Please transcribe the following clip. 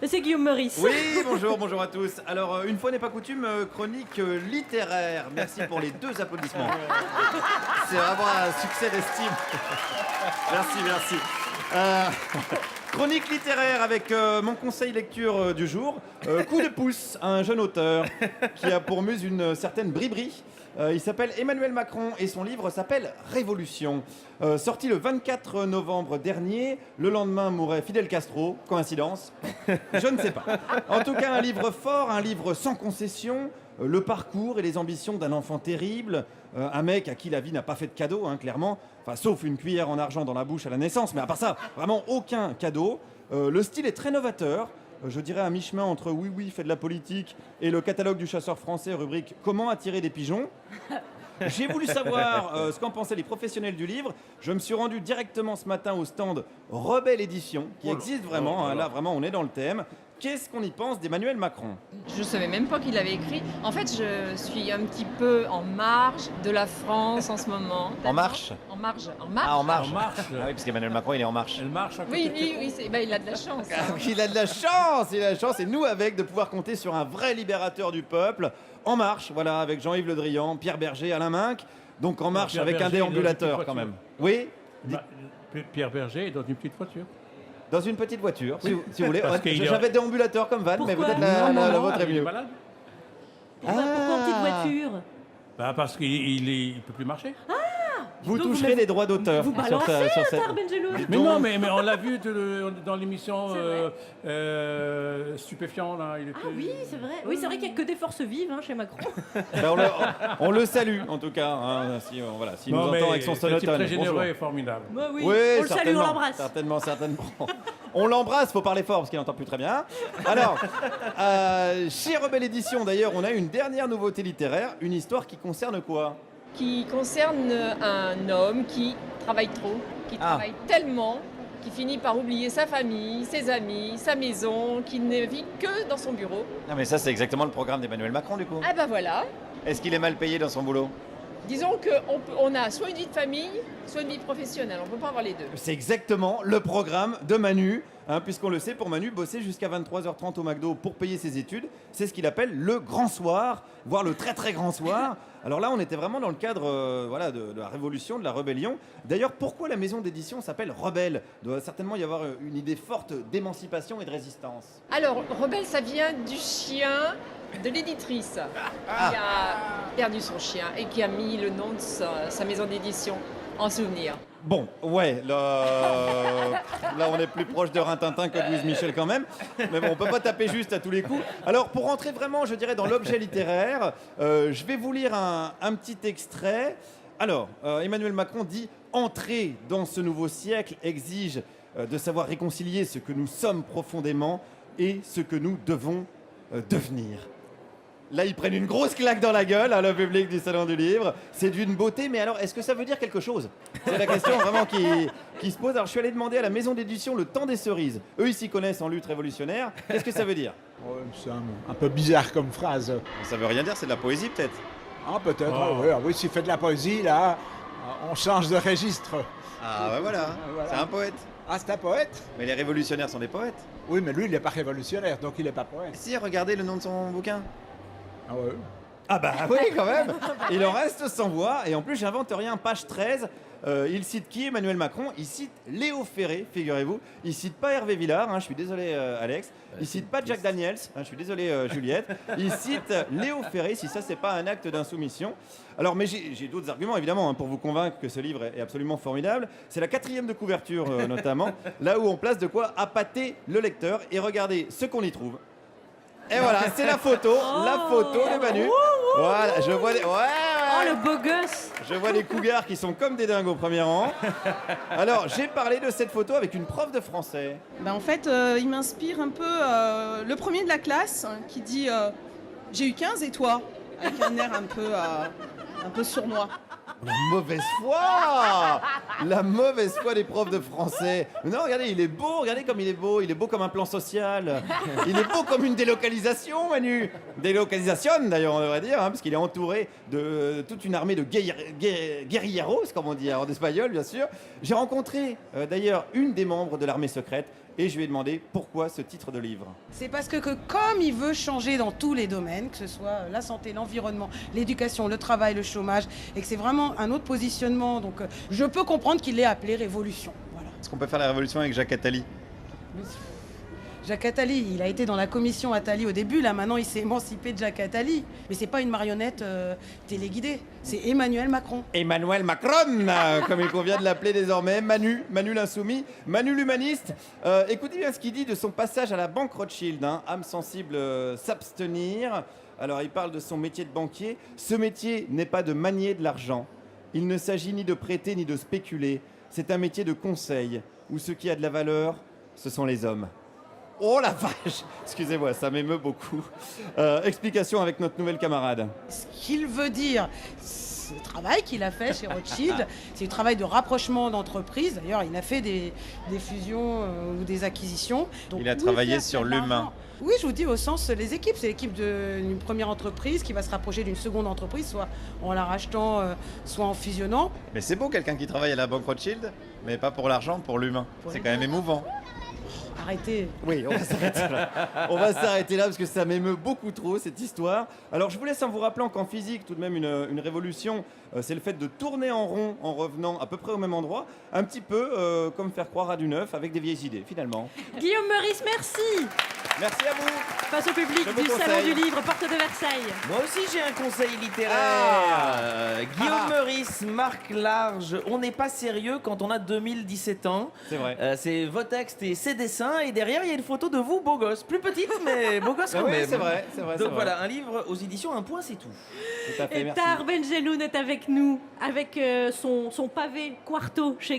C'est Guillaume Meurice. Oui, bonjour à tous. Alors, une fois n'est pas coutume, chronique littéraire. Merci pour les 2 applaudissements. C'est vraiment un succès d'estime. Merci. Chronique littéraire avec mon conseil lecture du jour. Coup de pouce à un jeune auteur qui a pour muse une certaine Bribri. Il s'appelle Emmanuel Macron et son livre s'appelle Révolution. Sorti le 24 novembre dernier, le lendemain mourait Fidel Castro. Coïncidence? Je ne sais pas. En tout cas, un livre fort, un livre sans concession. Le parcours et les ambitions d'un enfant terrible, un mec à qui la vie n'a pas fait de cadeau, hein, clairement, enfin, sauf une cuillère en argent dans la bouche à la naissance, mais à part ça, vraiment aucun cadeau. Le style est très novateur, je dirais à mi-chemin entre Oui, oui, fait de la politique et le catalogue du chasseur français, rubrique Comment attirer des pigeons. J'ai voulu savoir ce qu'en pensaient les professionnels du livre. Je me suis rendu directement ce matin au stand Rebelle Édition, qui existe vraiment, hein, là vraiment on est dans le thème. Qu'est-ce qu'on y pense d'Emmanuel Macron? Je ne savais même pas qu'il avait écrit. En fait, je suis un petit peu en marge de la France en ce moment. En marche? En marge. Ah, en marche. En marche. Ah oui, parce qu'Emmanuel Macron, il est en marche. Elle marche à côté Oui, de oui, il a de la chance. Ah, il a de la chance, et nous avec de pouvoir compter sur un vrai libérateur du peuple. En marche, voilà, avec Jean-Yves Le Drian, Pierre Berger, Alain Minc. Donc en marche Pierre avec Berger un déambulateur dans une quand petite même. Oui, Pierre Berger est dans une petite voiture. dans une petite voiture, si vous voulez. Parce qu'il est- J'avais déambulateur comme van, mais Pourquoi? peut-être la vôtre est il est mieux. malade. Pourquoi en petite voiture? Parce qu'il peut plus marcher. Vous Donc, toucherez les droits d'auteur. Vous balancez Star Bengelo. Mais non, mais on l'a vu dans l'émission C'est Stupéfiant là. Il était... Ah oui, c'est vrai. Oui, c'est vrai qu'il n'y a que des forces vives chez Macron. Ben, on le salue en tout cas, hein, si, voilà, s'il nous Non, mais entend avec son c'est un type sonotone. très généreux Bonjour. et formidable. Bah oui, Oui, on le salue, on certainement, l'embrasse. Certainement. On l'embrasse, faut parler fort parce qu'il n'entend plus très bien. Alors, chez Rebelle Édition d'ailleurs, on a une dernière nouveauté littéraire, une histoire qui concerne quoi? Qui concerne un homme qui travaille trop, qui travaille tellement, qui finit par oublier sa famille, ses amis, sa maison, qui ne vit que dans son bureau. Non mais ça c'est exactement le programme d'Emmanuel Macron du coup. Ah ben voilà. Est-ce qu'il est mal payé dans son boulot? Disons qu'on a soit une vie de famille, soit une vie professionnelle. On ne peut pas avoir les deux. C'est exactement le programme de Manu, hein, puisqu'on le sait, pour Manu, bosser jusqu'à 23h30 au McDo pour payer ses études, c'est ce qu'il appelle le grand soir, voire le très très grand soir. Alors là, on était vraiment dans le cadre voilà, de la révolution, de la rébellion. D'ailleurs, pourquoi la maison d'édition s'appelle Rebelle? Il doit certainement y avoir une idée forte d'émancipation et de résistance. Alors, Rebelle, ça vient du chien de l'éditrice qui a perdu son chien et qui a mis le nom de sa maison d'édition en souvenir. Bon, ouais, là on est plus proche de Rintintin que de Louise Michel quand même. Mais bon, on peut pas taper juste à tous les coups. Alors, pour rentrer vraiment, je dirais, dans l'objet littéraire, je vais vous lire un petit extrait. Alors, Emmanuel Macron dit « Entrer dans ce nouveau siècle exige de savoir réconcilier ce que nous sommes profondément et ce que nous devons devenir. » Là, ils prennent une grosse claque dans la gueule, hein, le public du Salon du Livre. C'est d'une beauté, mais alors, est-ce que ça veut dire quelque chose? C'est la question vraiment qui se pose. Alors, je suis allé demander à la maison d'édition Le Temps des Cerises. Eux, ils s'y connaissent en lutte révolutionnaire. Qu'est-ce que ça veut dire? Ouais, c'est un peu bizarre comme phrase. Ça veut rien dire, c'est de la poésie, peut-être. Ah, peut-être, Oh. oui, s'il fait de la poésie, là, on change de registre. Ah, ouais, voilà. Voilà. C'est un poète. Ah, c'est un poète? Mais les révolutionnaires sont des poètes. Oui, mais lui, il n'est pas révolutionnaire, donc il n'est pas poète. Si, regardez le nom de son bouquin. Ah ouais. Ah bah oui, quand même. Il en reste sans voix. Et en plus, j'invente rien. Page 13, il cite qui, Emmanuel Macron? Il cite Léo Ferré, figurez-vous. Il cite pas Hervé Villard, hein, je suis désolé Alex. Il cite pas Jack Daniels, hein, je suis désolé Juliette. Il cite Léo Ferré, si ça c'est pas un acte d'insoumission. Alors, mais j'ai d'autres arguments évidemment hein, pour vous convaincre que ce livre est absolument formidable. C'est la 4e de couverture notamment, là où on place de quoi appâter le lecteur. Et regardez ce qu'on y trouve. Et voilà, c'est la photo de Manu. Voilà, je vois Oh, le beau gosse. je vois les cougars qui sont comme des dingues au premier rang. Alors, j'ai parlé de cette photo avec une prof de français. Ben, en fait, il m'inspire un peu le premier de la classe hein, qui dit j'ai eu 15 et toi? Avec un air un peu sournois. La mauvaise foi! La mauvaise foi des profs de français. Non, regardez, il est beau, regardez comme il est beau. Il est beau comme un plan social. Il est beau comme une délocalisation, Manu. Délocalisation, d'ailleurs, on devrait dire, hein, parce qu'il est entouré de toute une armée de guerrilleros, comme on dit en espagnol, bien sûr. J'ai rencontré, d'ailleurs, une des membres de l'armée secrète. et je lui ai demandé pourquoi ce titre de livre. C'est parce que comme il veut changer dans tous les domaines, que ce soit la santé, l'environnement, l'éducation, le travail, le chômage, et que c'est vraiment un autre positionnement, donc je peux comprendre qu'il l'ait appelé Révolution. Voilà. Est-ce qu'on peut faire la révolution avec Jacques Attali? Jacques Attali, il a été dans la commission Attali au début, là maintenant il s'est émancipé de Jacques Attali. Mais c'est pas une marionnette téléguidée, c'est Emmanuel Macron. Emmanuel Macron, comme il convient de l'appeler désormais, Manu l'insoumis, Manu l'humaniste. Écoutez bien ce qu'il dit de son passage à la banque Rothschild, hein. Âme sensible, s'abstenir. Alors il parle de son métier de banquier. Ce métier n'est pas de manier de l'argent. Il ne s'agit ni de prêter ni de spéculer. C'est un métier de conseil, où ce qui a de la valeur, ce sont les hommes. Oh la vache! Excusez-moi, ça m'émeut beaucoup. Explication avec notre nouvelle camarade. Ce qu'il veut dire, ce travail qu'il a fait chez Rothschild, c'est un travail de rapprochement d'entreprises. D'ailleurs, il a fait des fusions ou des acquisitions. Donc, Il a oui, travaillé faire sur de l'humain. l'argent. Oui, je vous dis au sens les équipes. C'est l'équipe d'une première entreprise qui va se rapprocher d'une seconde entreprise, soit en la rachetant, soit en fusionnant. Mais c'est beau quelqu'un qui travaille à la banque Rothschild, mais pas pour l'argent, pour l'humain. C'est quand même émouvant. Arrêtez. Oui, on va s'arrêter là. On va s'arrêter là parce que ça m'émeut beaucoup trop cette histoire. Alors je vous laisse en vous rappelant qu'en physique, tout de même une révolution, c'est le fait de tourner en rond en revenant à peu près au même endroit, un petit peu comme faire croire à du neuf avec des vieilles idées finalement. Guillaume Meurice, merci. Merci à vous. Face au public Je vous du Salon conseille. du Livre, porte de Versailles. Moi aussi j'ai un conseil littéraire. Guillaume Meurice, Marc Large, on n'est pas sérieux quand on a 2017 ans. C'est vrai. C'est vos textes et ses dessins et derrière il y a une photo de vous beau gosse, plus petite mais beau gosse Ah quand oui, même. c'est vrai, c'est vrai. Donc c'est voilà, un livre aux éditions Un Point c'est tout. vrai. Tout à fait, Et merci. Tahar Benjeloun est avec nous, avec son pavé Quarto chez